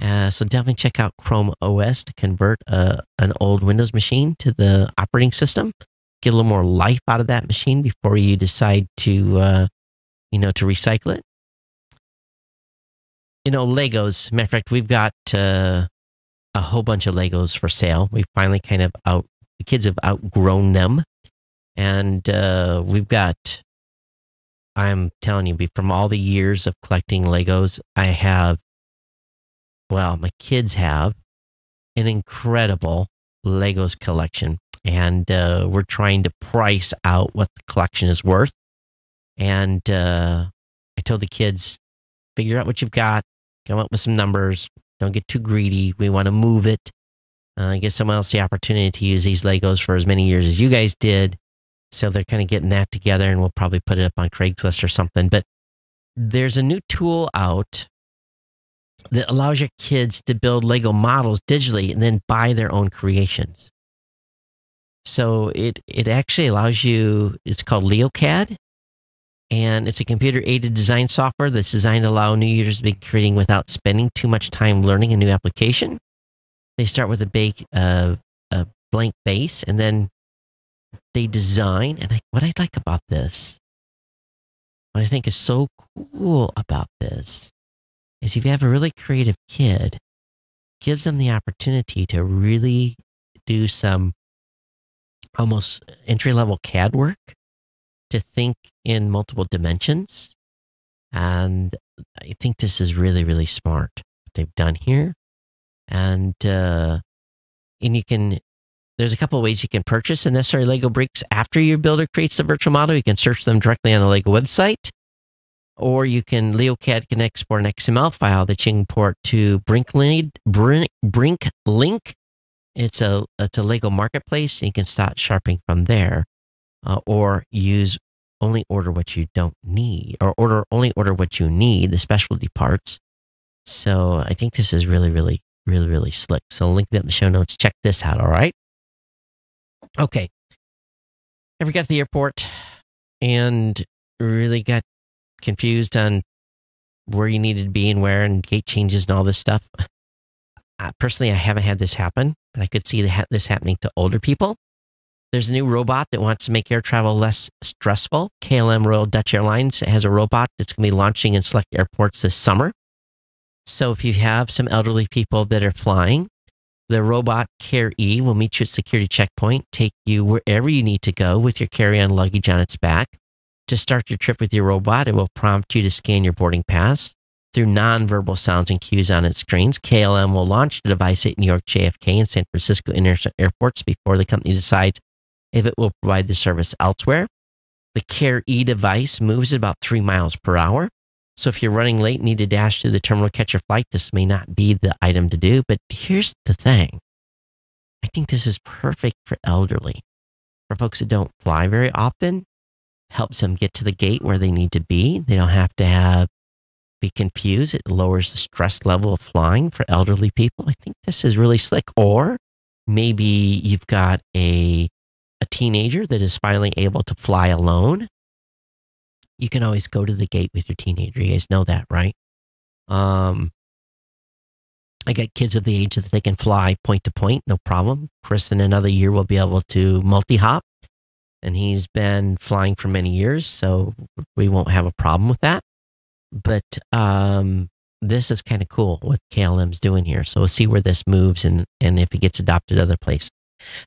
So definitely check out Chrome OS to convert an old Windows machine to the operating system. Get a little more life out of that machine before you decide to recycle it. Legos. Matter of fact, we've got a whole bunch of Legos for sale. We finally the kids have outgrown them. And we've got, I'm telling you, from all the years of collecting Legos, my kids have an incredible Legos collection. And we're trying to price out what the collection is worth. And I told the kids, figure out what you've got, come up with some numbers, don't get too greedy. We want to move it, give someone else the opportunity to use these Legos for as many years as you guys did. So they're kind of getting that together, and we'll probably put it up on Craigslist or something. But there's a new tool out that allows your kids to build Lego models digitally and then buy their own creations. So it actually allows you, it's called LeoCAD, and it's a computer-aided design software that's designed to allow new users to be creating without spending too much time learning a new application. They start with a blank base, and then they design. And what I like about this, what I think is so cool about this, is if you have a really creative kid, gives them the opportunity to really do some almost entry-level CAD work, to think in multiple dimensions. And I think this is really, really smart what they've done here. And you can, there's a couple of ways you can purchase the necessary Lego bricks after your builder creates the virtual model. You can search them directly on the Lego website, or you can, LeoCAD can export an XML file that you can import to Brinklink. It's a Lego marketplace, and you can start sharpening from there, or only order what you don't need, or only order what you need, the specialty parts. So I think this is really, really, really, really slick. So I'll link it in the show notes. Check this out. All right. Okay. Ever got to the airport and really got confused on where you needed to be and where, and gate changes and all this stuff? Personally, I haven't had this happen, but I could see this happening to older people. There's a new robot that wants to make air travel less stressful. KLM Royal Dutch Airlines has a robot that's going to be launching in select airports this summer. So if you have some elderly people that are flying, the robot Care E will meet you at security checkpoint, take you wherever you need to go with your carry-on luggage on its back. To start your trip with your robot, it will prompt you to scan your boarding pass through nonverbal sounds and cues on its screens. KLM will launch the device at New York JFK and San Francisco International airports before the company decides if it will provide the service elsewhere. The Care E device moves at about 3 miles per hour. So if you're running late and need to dash to the terminal to catch your flight, this may not be the item to do. But here's the thing. I think this is perfect for elderly. For folks that don't fly very often, helps them get to the gate where they need to be. They don't have to be confused. It lowers the stress level of flying for elderly people. I think this is really slick. Or maybe you've got a teenager that is finally able to fly alone. You can always go to the gate with your teenager. You guys know that, right? I got kids of the age that they can fly point to point, no problem. Chris in another year will be able to multi-hop, and he's been flying for many years, so we won't have a problem with that. But this is kind of cool what KLM's doing here. So we'll see where this moves and if it gets adopted other place.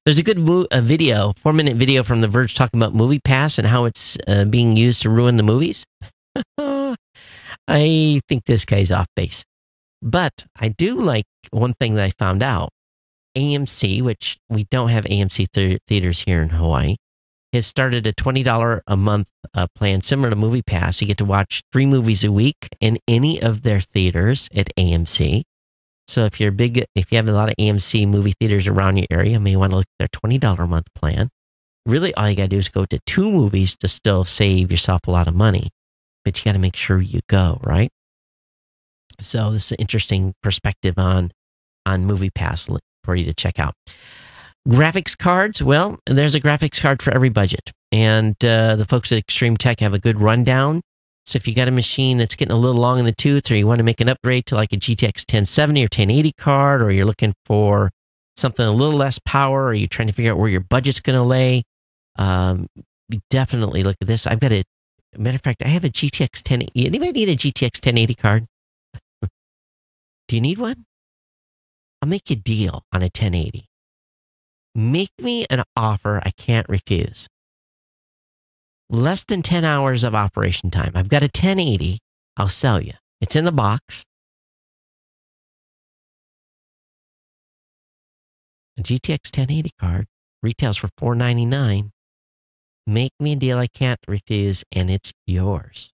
There's a good video, 4-minute video from The Verge talking about Movie Pass and how it's being used to ruin the movies. I think this guy's off base. But I do like one thing that I found out. AMC, which we don't have AMC theaters here in Hawaii, has started a $20 a month plan similar to Movie Pass. You get to watch 3 movies a week in any of their theaters at AMC. So if you have a lot of AMC movie theaters around your area, you may want to look at their $20 a month plan. Really, all you got to do is go to 2 movies to still save yourself a lot of money. But you got to make sure you go, right? So this is an interesting perspective on Movie Pass for you to check out. Graphics cards, well, there's a graphics card for every budget. And the folks at Extreme Tech have a good rundown. So if you got a machine that's getting a little long in the tooth, or you want to make an upgrade to like a GTX 1070 or 1080 card, or you're looking for something a little less power, or you're trying to figure out where your budget's going to lay, definitely look at this. I've got matter of fact, I have a GTX 1080. Anybody need a GTX 1080 card? Do you need one? I'll make you a deal on a 1080. Make me an offer I can't refuse. Less than 10 hours of operation time. I've got a 1080. I'll sell you. It's in the box. A GTX 1080 card retails for $499. Make me a deal I can't refuse, and it's yours.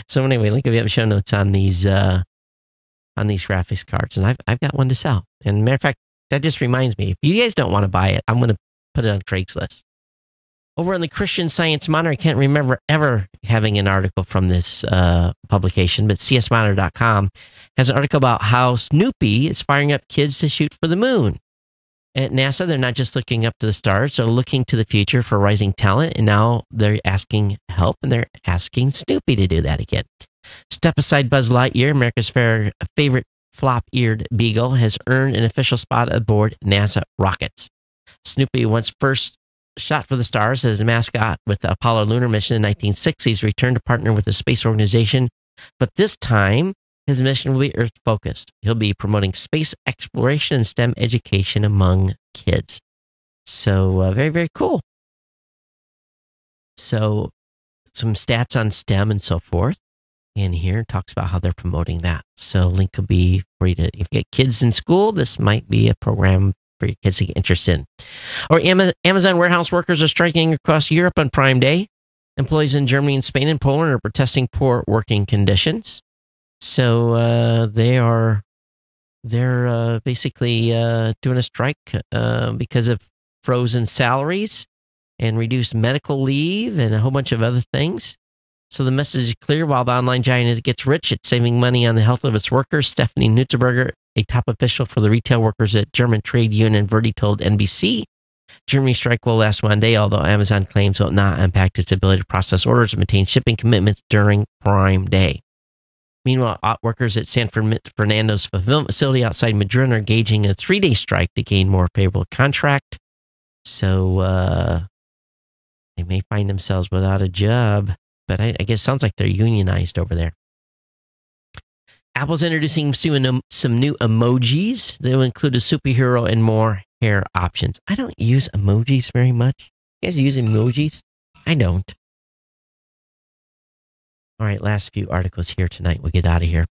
So anyway, link if you have show notes on these graphics cards, and I've got one to sell. And matter of fact, that just reminds me, if you guys don't want to buy it, I'm going to put it on Craigslist. Over on the Christian Science Monitor, I can't remember ever having an article from this publication, but csmonitor.com has an article about how Snoopy is firing up kids to shoot for the moon. At NASA, they're not just looking up to the stars, they're looking to the future for rising talent, and now they're asking help, and they're asking Snoopy to do that again. Step aside Buzz Lightyear, America's favorite flop-eared beagle, has earned an official spot aboard NASA rockets. Snoopy, once first shot for the stars as a mascot with the Apollo lunar mission in the 1960s, returned to partner with the space organization, but this time his mission will be Earth-focused. He'll be promoting space exploration and STEM education among kids. So very, very cool. So some stats on STEM and so forth. And here talks about how they're promoting that. So link will be for you to, if you get kids in school, this might be a program for your kids to get interested in. Or Amazon warehouse workers are striking across Europe on Prime Day. Employees in Germany and Spain and Poland are protesting poor working conditions. So they're basically doing a strike because of frozen salaries and reduced medical leave and a whole bunch of other things. So the message is clear. While the online giant gets rich, it's saving money on the health of its workers. Stephanie Nutzberger, a top official for the retail workers at German trade union Verdi, told NBC Germany's strike will last one day, although Amazon claims it will not impact its ability to process orders and maintain shipping commitments during Prime Day. Meanwhile, workers at San Fernando's fulfillment facility outside Madrid are engaging in a 3-day strike to gain more favorable contract. So they may find themselves without a job, but I guess it sounds like they're unionized over there. Apple's introducing some new emojis. They'll include a superhero and more hair options. I don't use emojis very much. You guys use emojis? I don't. All right, last few articles here tonight. We'll get out of here.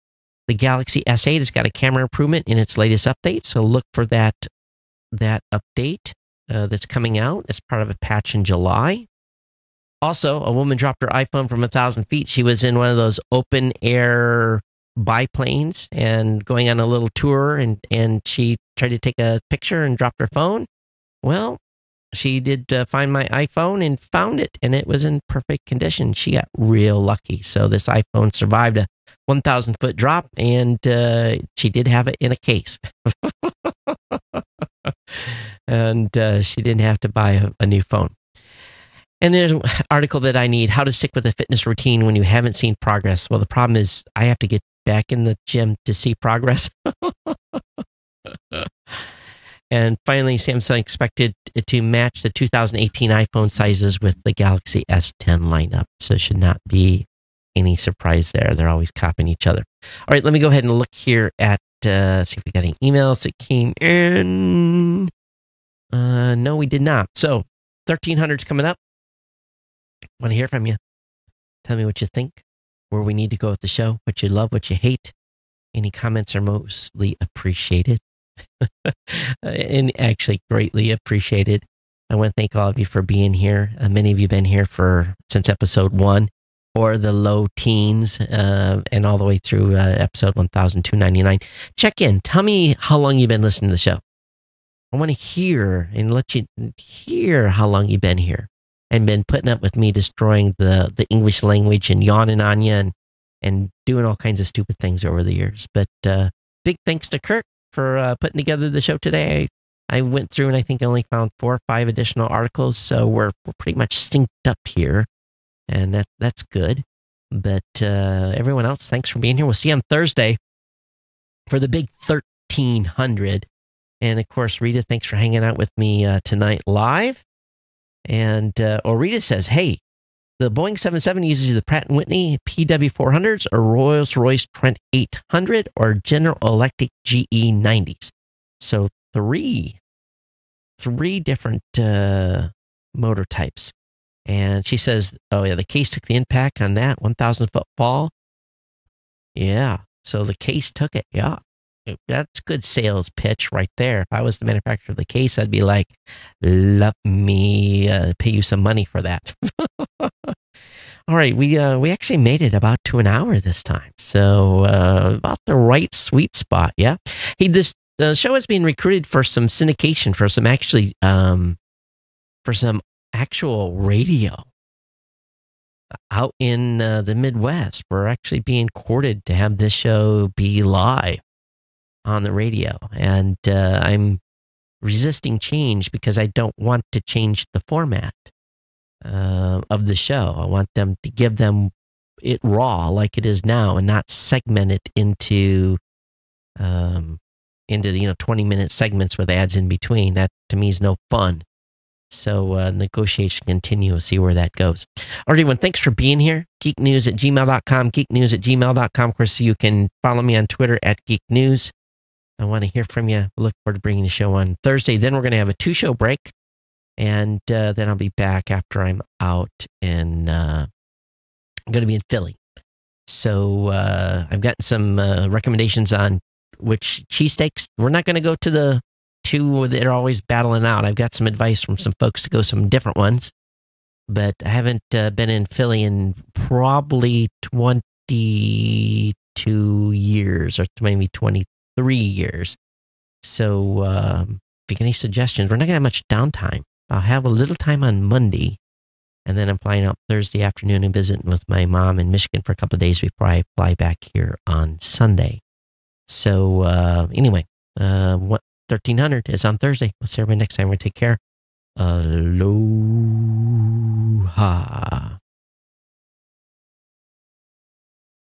The Galaxy S8 has got a camera improvement in its latest update, so look for that update that's coming out as part of a patch in July. Also, a woman dropped her iPhone from 1,000 feet. She was in one of those open air biplanes and going on a little tour, and she tried to take a picture and dropped her phone. Well, she did find my iPhone and found it, and it was in perfect condition. She got real lucky. So this iPhone survived a 1,000-foot drop, and she did have it in a case. And she didn't have to buy a new phone. And there's an article that I need, how to stick with a fitness routine when you haven't seen progress. Well, the problem is I have to get back in the gym to see progress. And finally, Samsung expected to match the 2018 iPhone sizes with the Galaxy S10 lineup. So it should not be any surprise there. They're always copying each other. All right, let me go ahead and look here at, see if we got any emails that came in. No, we did not. So 1300's coming up. Want to hear from you. Tell me what you think, where we need to go with the show, what you love, what you hate. Any comments are mostly appreciated. And actually greatly appreciated. I want to thank all of you for being here. Many of you have been here since episode 1 or the low teens and all the way through episode 1299. Check in. Tell me how long you've been listening to the show. I want to hear and let you hear how long you've been here and been putting up with me destroying the English language and yawning on you and doing all kinds of stupid things over the years. But big thanks to Kirk for putting together the show today. I went through and I think I only found 4 or 5 additional articles, so we're pretty much synced up here, and that's good. But everyone else, thanks for being here. We'll see you on Thursday for the big 1300. And of course, Rita, thanks for hanging out with me tonight live. And Rita says, hey, the Boeing 777 uses the Pratt & Whitney PW400s or Rolls-Royce Trent 800 or General Electric GE90s. So three different motor types. And she says, oh yeah, the case took the impact on that 1,000-foot fall. Yeah, so the case took it. Yeah, that's good sales pitch right there. If I was the manufacturer of the case, I'd be like, let me pay you some money for that. All right, we actually made it about to an hour this time. So about the right sweet spot, yeah? Hey, the show is being recruited for some syndication, for some actual radio out in the Midwest. We're actually being courted to have this show be live on the radio. And I'm resisting change because I don't want to change the format of the show. I want them to give them it raw like it is now and not segment it into 20-minute segments with ads in between. That to me is no fun. So negotiation continue. We'll see where that goes. All right, everyone, thanks for being here. geeknews@gmail.com, geeknews@gmail.com. Of course, you can follow me on Twitter @geeknews. I want to hear from you. Look forward to bringing the show on Thursday. Then we're going to have a 2-show break. And then I'll be back after I'm out, and I'm going to be in Philly. So I've gotten some recommendations on which cheesesteaks. We're not going to go to the two that are always battling out. I've got some advice from some folks to go some different ones. But I haven't been in Philly in probably 22 years or maybe 23 years. So if you got any suggestions, we're not going to have much downtime. I'll have a little time on Monday, and then I'm flying out Thursday afternoon and visiting with my mom in Michigan for a couple of days before I fly back here on Sunday. So anyway, 1300 is on Thursday. We'll see everybody next time. We'll take care. Aloha.